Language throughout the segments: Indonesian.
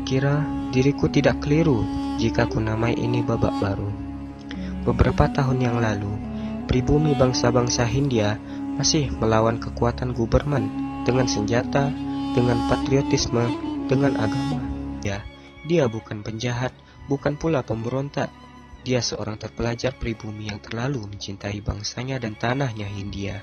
kira diriku tidak keliru jika ku namai ini babak baru. Beberapa tahun yang lalu, pribumi bangsa-bangsa Hindia masih melawan kekuatan Guberman dengan senjata, dengan patriotisme, dengan agama. Ya, dia bukan penjahat, bukan pula pemberontak. Dia seorang terpelajar pribumi yang terlalu mencintai bangsanya dan tanahnya Hindia.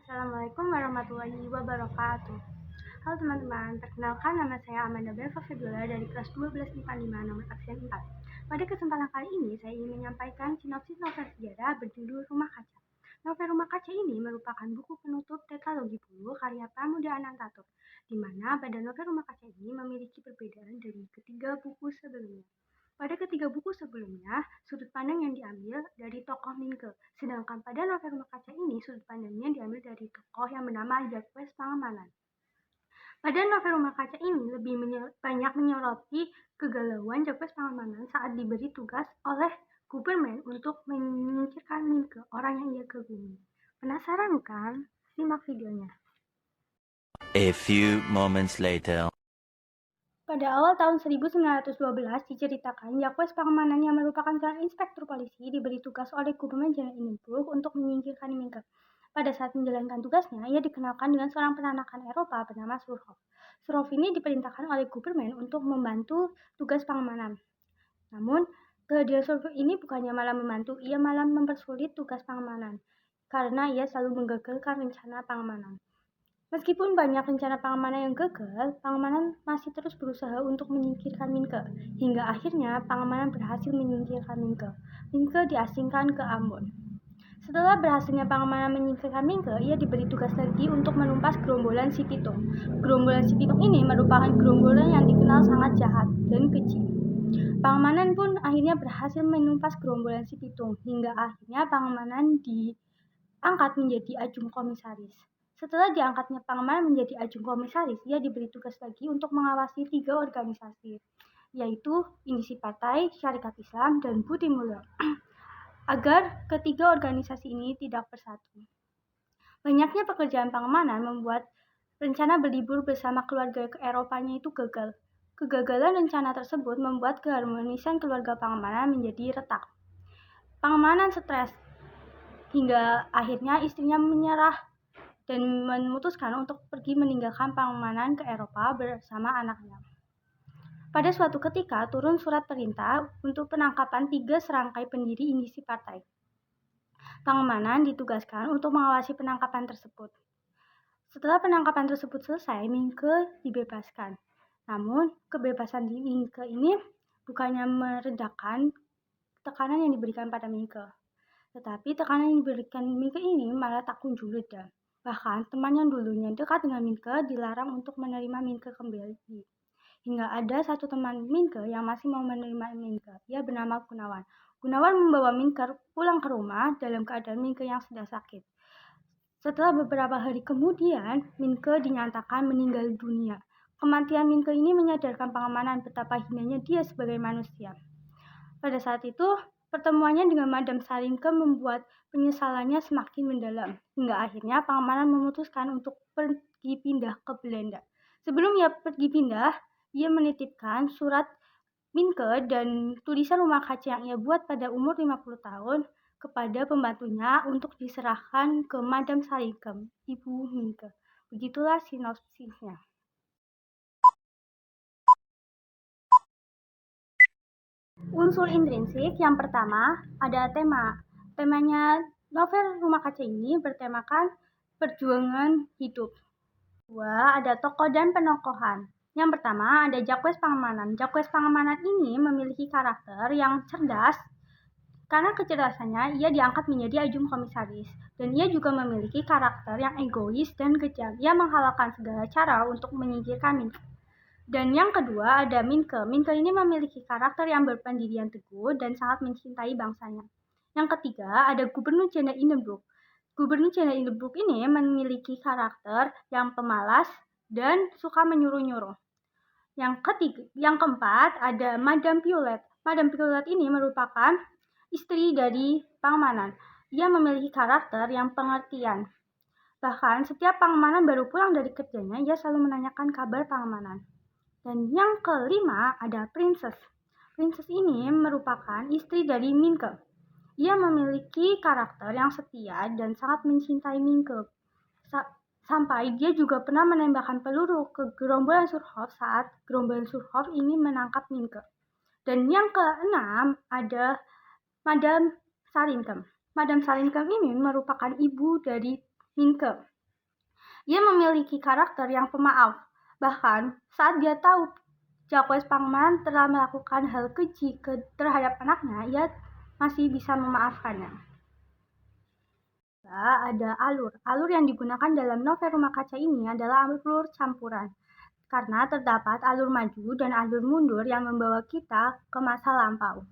Assalamualaikum warahmatullahi wabarakatuh. Halo teman-teman, perkenalkan nama saya Amanda Belva Febiola dari kelas 12 IPA 5 nomor absen 4. Pada kesempatan kali ini saya ingin menyampaikan sinopsis novel sejarah berjudul Rumah Kaca. Novel Rumah Kaca ini merupakan buku penutup tetralogi buku karya Pramudia Anantatur, di mana pada novel Rumah Kaca ini memiliki perbedaan dari ketiga buku sebelumnya. Pada ketiga buku sebelumnya, sudut pandang yang diambil dari tokoh Minke, sedangkan pada novel Rumah Kaca ini sudut pandangnya diambil dari tokoh yang bernama Jacques Pangemanan. Pada novel Rumah Kaca ini lebih banyak menyoroti kegalauan Jacques Pangemanan saat diberi tugas oleh Guberman untuk menyingkirkan Minke, orang yang ia kagumi. Penasaran kan? Simak videonya. A few moments later. Pada awal tahun 1912 diceritakan Jacques Pangemanan yang merupakan seorang inspektur polisi diberi tugas oleh Gubernur Jenderal Hindenburg untuk menyingkirkan Minke. Pada saat menjalankan tugasnya, ia dikenalkan dengan seorang peranakan Eropa bernama Surhoff. Surhoff ini diperintahkan oleh Gubernur untuk membantu tugas Pangemanan. Namun, kehadiran Surhoff ini bukannya malah membantu, ia malah mempersulit tugas Pangemanan karena ia selalu menggagalkan rencana Pangemanan. Meskipun banyak rencana Pangemanan yang gagal, Pangemanan masih terus berusaha untuk menyingkirkan Minke. Hingga akhirnya Pangemanan berhasil menyingkirkan Minke. Minke diasingkan ke Ambon. Setelah berhasilnya Pangemanan menyingkirkan Minke, ia diberi tugas lagi untuk menumpas gerombolan Si Pitung. Gerombolan Si Pitung ini merupakan gerombolan yang dikenal sangat jahat dan keji. Pangemanan pun akhirnya berhasil menumpas gerombolan Si Pitung, hingga akhirnya Pangemanan diangkat menjadi ajung komisaris. Setelah diangkatnya Pangemanan menjadi ajung komisaris, ia diberi tugas lagi untuk mengawasi 3 organisasi, yaitu Indisi Partai, Syarikat Islam, dan Budi Mulyo, agar ketiga organisasi ini tidak bersatu. Banyaknya pekerjaan Pangemanan membuat rencana berlibur bersama keluarga ke Eropanya itu gagal. Kegagalan rencana tersebut membuat keharmonisan keluarga Pangemanan menjadi retak. Pangemanan stres, hingga akhirnya istrinya menyerah dan memutuskan untuk pergi meninggalkan Pangemanan ke Eropa bersama anaknya. Pada suatu ketika turun surat perintah untuk penangkapan 3 serangkai pendiri Indisi Partai. Pangemanan ditugaskan untuk mengawasi penangkapan tersebut. Setelah penangkapan tersebut selesai, Minke dibebaskan. Namun, kebebasan di Minke ini bukannya meredakan tekanan yang diberikan pada Minke. Tetapi tekanan yang diberikan Minke ini malah tak kunjung reda. Bahkan teman yang dulunya dekat dengan Minke dilarang untuk menerima Minke kembali. Hingga ada satu teman Minke yang masih mau menerima Minke. Ia bernama Gunawan. Gunawan membawa Minke pulang ke rumah dalam keadaan Minke yang sedang sakit. Setelah beberapa hari kemudian, Minke dinyatakan meninggal dunia. Kematian Minke ini menyadarkan Pangemanan betapa hinanya dia sebagai manusia. Pada saat itu, pertemuannya dengan Madam Sarinke membuat penyesalannya semakin mendalam, hingga akhirnya Pangemanan memutuskan untuk pergi pindah ke Belanda. Sebelum ia pergi pindah, ia menitipkan surat Minke dan tulisan Rumah Kaca yang ia buat pada umur 50 tahun kepada pembantunya untuk diserahkan ke Madam Sarinke, ibu Minke. Begitulah sinopsisnya. Unsur intrinsik yang pertama ada tema. Temanya novel Rumah Kaca ini bertemakan perjuangan hidup. Kedua ada tokoh dan penokohan. Yang pertama ada Jacques Pangemanan. Jacques Pangemanan ini memiliki karakter yang cerdas. Karena kecerdasannya, ia diangkat menjadi ajung komisaris. Dan ia juga memiliki karakter yang egois dan kejam. Ia menghalalkan segala cara untuk menyingkirkan Minke. Dan yang kedua ada Minke. Minke ini memiliki karakter yang berpendirian teguh dan sangat mencintai bangsanya. Yang ketiga ada Gubernur Jenderal Hindenburg. Gubernur Jenderal Hindenburg ini memiliki karakter yang pemalas dan suka menyuruh-nyuruh. Yang keempat ada Madame Violet. Madame Violet ini merupakan istri dari Pangemanan. Ia memiliki karakter yang pengertian. Bahkan setiap Pangemanan baru pulang dari kerjanya, ia selalu menanyakan kabar Pangemanan. Dan yang kelima ada Princess. Princess ini merupakan istri dari Minke. Ia memiliki karakter yang setia dan sangat mencintai Minke. Sampai dia juga pernah menembakkan peluru ke gerombolan Surhoff saat gerombolan Surhoff ingin menangkap Minke. Dan yang keenam ada Madame Salinkem. Madame Salinkem ini merupakan ibu dari Minke. Ia memiliki karakter yang pemaaf. Bahkan saat dia tahu Jacques Pangemanan telah melakukan hal keji terhadap anaknya, ia masih bisa memaafkannya. Ada alur. Alur yang digunakan dalam novel Rumah Kaca ini adalah alur campuran. Karena terdapat alur maju dan alur mundur yang membawa kita ke masa lampau.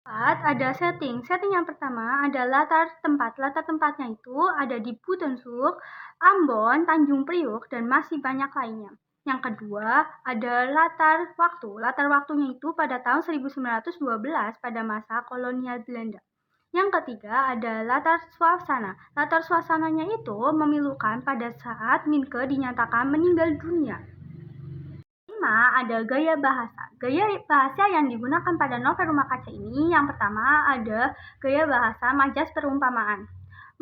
Ada setting. Setting yang pertama ada latar tempat. Latar tempatnya itu ada di Budensuch, Ambon, Tanjung Priok, dan masih banyak lainnya. Yang kedua ada latar waktu. Latar waktunya itu pada tahun 1912 pada masa kolonial Belanda. Yang ketiga ada latar suasana. Latar suasananya itu memilukan pada saat Minke dinyatakan meninggal dunia. Ada gaya bahasa. Gaya bahasa yang digunakan pada novel Rumah Kaca ini yang pertama ada gaya bahasa majas perumpamaan.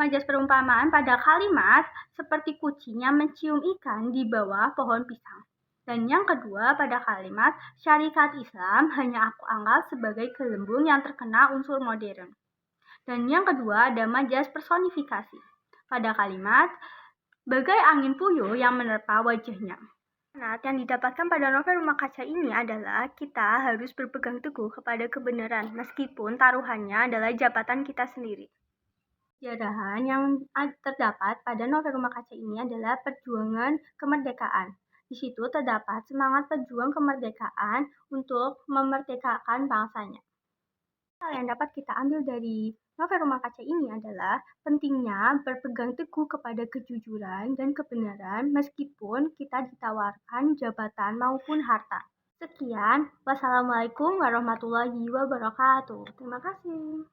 Majas perumpamaan pada kalimat seperti kucing yang mencium ikan di bawah pohon pisang. Dan yang kedua pada kalimat syarikat Islam hanya aku anggap sebagai gelembung yang terkena unsur modern. Dan yang kedua ada majas personifikasi. Pada kalimat bagai angin puyuh yang menerpa wajahnya. Yang didapatkan pada novel Rumah Kaca ini adalah kita harus berpegang teguh kepada kebenaran meskipun taruhannya adalah jabatan kita sendiri. Sejarah yang terdapat pada novel Rumah Kaca ini adalah perjuangan kemerdekaan. Di situ terdapat semangat pejuang kemerdekaan untuk memerdekakan bangsanya. Hal yang dapat kita ambil dari novel Rumah Kaca ini adalah pentingnya berpegang teguh kepada kejujuran dan kebenaran meskipun kita ditawarkan jabatan maupun harta. Sekian, wassalamualaikum warahmatullahi wabarakatuh. Terima kasih.